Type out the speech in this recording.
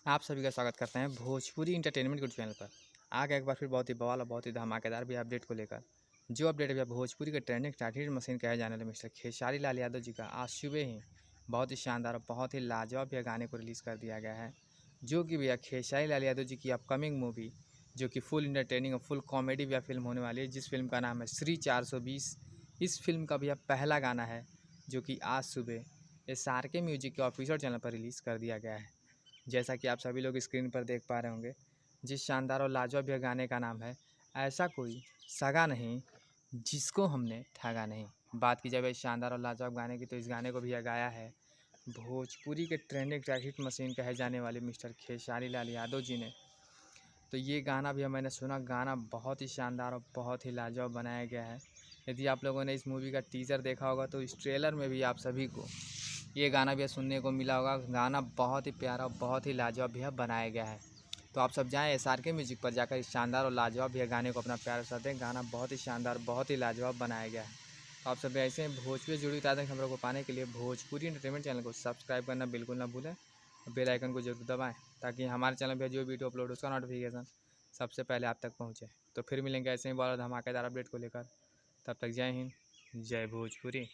आप सभी का स्वागत करते हैं भोजपुरी इंटरटेनमेंट यूट्यूब चैनल पर। आ गया एक बार फिर बहुत ही बवाल और बहुत ही धमाकेदार भी अपडेट को लेकर। जो अपडेट अभी भोजपुरी के ट्रेंडिंग स्टार्टेड मशीन कहे जाने वाले मिस्टर खेसारी लाल यादव जी का आज सुबह ही बहुत ही शानदार और बहुत ही लाजवाब भैया गाने को रिलीज़ कर दिया गया है। जो कि भैया खेसारी लाल यादव जी की अपकमिंग मूवी, जो कि फुल इंटरटेनिंग और फुल कॉमेडी भैया फिल्म होने वाली है, जिस फिल्म का नाम है श्री 420। इस फिल्म का भैया पहला गाना है, जो कि आज सुबह SRK म्यूजिक के ऑफिशियल चैनल पर रिलीज़ कर दिया गया है। जैसा कि आप सभी लोग स्क्रीन पर देख पा रहे होंगे, जिस शानदार और लाजवाब यह गाने का नाम है ऐसा कोई सगा नहीं जिसको हमने ठगा नहीं। बात की जाए इस शानदार और लाजवाब गाने की, तो इस गाने को भी गाया है भोजपुरी के ट्रेंडिंग ट्रैक हिट मशीन कहे जाने वाले मिस्टर खेसारी लाल यादव जी ने। तो ये गाना भी मैंने सुना, गाना बहुत ही शानदार और बहुत ही लाजवाब बनाया गया है। यदि आप लोगों ने इस मूवी का टीज़र देखा होगा तो इस ट्रेलर में भी आप सभी को ये गाना भी सुनने को मिला होगा। गाना बहुत ही प्यारा और बहुत ही लाजवाब भी बनाया गया है। तो आप सब जाएं SRK म्यूजिक पर जाकर इस शानदार और लाजवाब भी गाने को अपना प्यार साथ दें। गाना बहुत ही शानदार, बहुत ही लाजवाब बनाया गया है। तो आप सब ऐसे भोजपुरी जुड़ी ताज़ा खबरों को पाने के लिए भोजपुरी एंटरटेनमेंट चैनल को सब्सक्राइब करना बिल्कुल ना भूलें और बेल आइकन को जरूर दबाएं, ताकि हमारे चैनल पर जो वीडियो अपलोड उसका नोटिफिकेशन सबसे पहले आप तक पहुँचे। तो फिर मिलेंगे ऐसे ही बहुत धमाकेदार अपडेट को लेकर। तब तक जय हिंद, जय भोजपुरी।